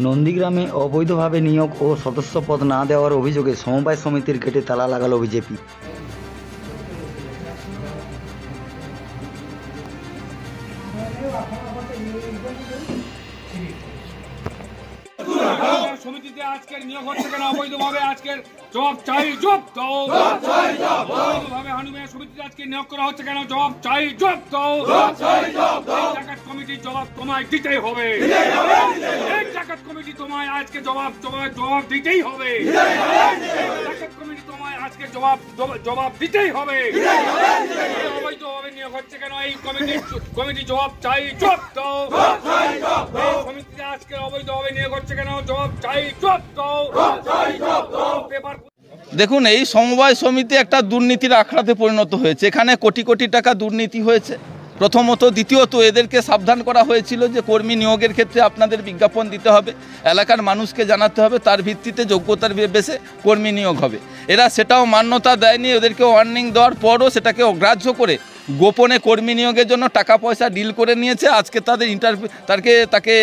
নন্দীগ্রামে অবৈধভাবে নিয়োগ ও সদস্য পদ না দেওয়ার অভিযোগে সমবায় সমিতির গেটে তালা লাগালো বিজেপি। সমিতিতে আজকের নিয়োগ হচ্ছে কেন অবৈধভাবে? আজকের জবাব চাই, জবাব দাও। অবৈধভাবে হানুমিয়া সমিতিতে আজকে নিয়োগ করা হচ্ছে কেন? জবাব চাই, জবাব দাও। জাকাত কমিটির জবাব তোমায় দিতেই হবে। জাকাত কমিটি তোমায় আজকে জবাব দিতেই হবে। জাকাত কমিটি তোমায় আজকে জবাব দিতেই হবে। অবৈধভাবে নিয়োগ হচ্ছে কেন? এই কমিটি জবাব চাই, জবাব দাও। সমিতিতে আজকে অবৈধভাবে নিয়োগ হচ্ছে কেন? জবাব চাই, জবাব দাও। পেপার দেখুন, এই সমবায় সমিতি একটা দুর্নীতির আখড়াতে পরিণত হয়েছে। এখানে কোটি কোটি টাকা দুর্নীতি হয়েছে প্রথমত। দ্বিতীয়ত, এদেরকে সাবধান করা হয়েছিল যে কর্মী নিয়োগের ক্ষেত্রে আপনাদের বিজ্ঞাপন দিতে হবে, এলাকার মানুষকে জানাতে হবে, তার ভিত্তিতে যোগ্যতার বেসে কর্মী নিয়োগ হবে। এরা সেটাও মান্যতা দেয়নি। ওদেরকে ওয়ার্নিং দেওয়ার পরও সেটাকে অগ্রাহ্য করে গোপনে কর্মী নিয়োগের জন্য টাকা পয়সা ডিল করে নিয়েছে। আজকে তাদের তাকে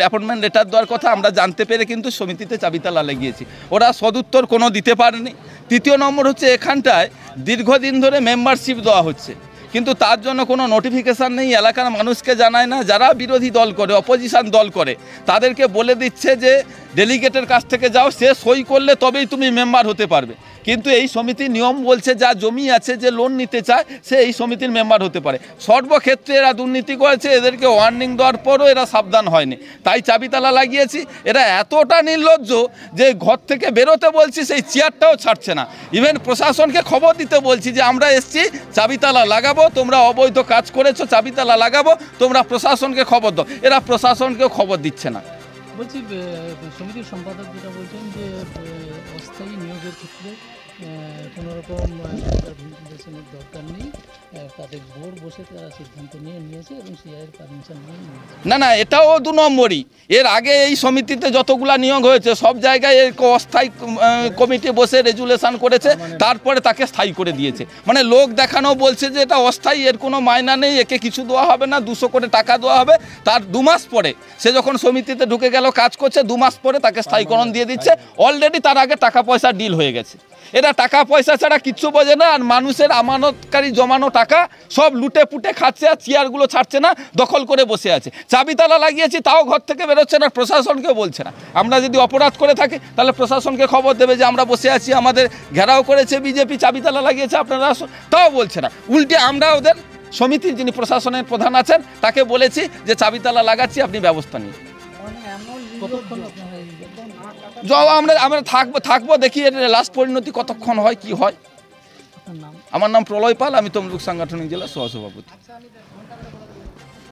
অ্যাপয়েন্টমেন্ট লেটার দেওয়ার কথা আমরা জানতে পেরে কিন্তু সমিতিতে চাবিতালা লাগিয়েছি। ওরা সদুত্তর কোনো দিতে পারেনি। তৃতীয় নম্বর হচ্ছে, এখানটায় দীর্ঘদিন ধরে মেম্বারশিপ দেওয়া হচ্ছে, কিন্তু তার জন্য কোনো নোটিফিকেশান নেই, এলাকার মানুষকে জানায় না। যারা বিরোধী দল করে, অপোজিশন দল করে, তাদেরকে বলে দিচ্ছে যে ডেলিগেটের কাছ থেকে যাও, সে সই করলে তবেই তুমি মেম্বার হতে পারবে। কিন্তু এই সমিতির নিয়ম বলছে যা জমি আছে, যে লোন নিতে চায়, সে এই সমিতির মেম্বার হতে পারে। সর্বক্ষেত্রে এরা দুর্নীতি করেছে। এদেরকে ওয়ার্নিং দেওয়ার পরও এরা সাবধান হয়নি, তাই চাবিতালা লাগিয়েছি। এরা এতটা নির্লজ্জ যে ঘর থেকে বেরোতে বলছি, সেই চেয়ারটাও ছাড়ছে না। ইভেন প্রশাসনকে খবর দিতে বলছি যে আমরা এসছি, চাবিতালা লাগাবো, তোমরা অবৈধ কাজ করেছো, চাবিতালা লাগাবো, তোমরা প্রশাসনকে খবর দাও। এরা প্রশাসনকেও খবর দিচ্ছে না। বলছি, সমিতির সম্পাদক যেটা বলছেন যে অস্থায়ী নিয়োগের ক্ষেত্রে কোনো রকম ভেরিফিকেশনের দরকার নেই, তাদের বোর্ড বসে তারা সিদ্ধান্ত নিয়েছে এবং সিআইয়ের পারমিশন নিয়ে নিয়েছে। না, এটাও দু নম্বরই। এর আগে এই সমিতিতে যতগুলা নিয়োগ হয়েছে সব জায়গায় অস্থায়ী কমিটি বসে রেজুলেশন করেছে, তারপরে তাকে স্থায়ী করে দিয়েছে। মানে লোক দেখানো বলছে যে এটা অস্থায়ী, এর কোনো মায়না নেই, একে কিছু দেওয়া হবে না, 200 করে টাকা দেওয়া হবে। তার 2 মাস পরে সে যখন সমিতিতে ঢুকে গেল, কাজ করছে, 2 মাস পরে তাকে স্থায়ীকরণ দিয়ে দিচ্ছে। অলরেডি তার আগে টাকা পয়সা ডিল হয়ে গেছে। এরা টাকা পয়সা ছাড়া কিচ্ছু বোঝে না। আর মানুষের আমানতকারী জমানো টাকা সব লুটে পুটে খাচ্ছে, আর চেয়ারগুলো ছাড়ছে না, দখল করে বসে আছে। চাবিতালা লাগিয়েছি, তাও ঘর থেকে বেরোচ্ছে না, প্রশাসনকেও বলছে না। আমরা যদি অপরাধ করে থাকি তাহলে প্রশাসনকে খবর দেবে যে আমরা বসে আছি, আমাদের ঘেরাও করেছে বিজেপি, চাবিতালা লাগিয়েছে, আপনারা আসুন, তাও বলছে না। উল্টে আমরা ওদের সমিতির যিনি প্রশাসনের প্রধান আছেন তাকে বলেছি যে চাবিতালা লাগাচ্ছি, আপনি ব্যবস্থা নিন। আমরা থাকবো দেখি এর লাস্ট পরিণতি কতক্ষণ হয়, কি হয়। আমার নাম প্রলয় পাল, আমি তমলুক সাংগঠনিক জেলা সহসভাপতি।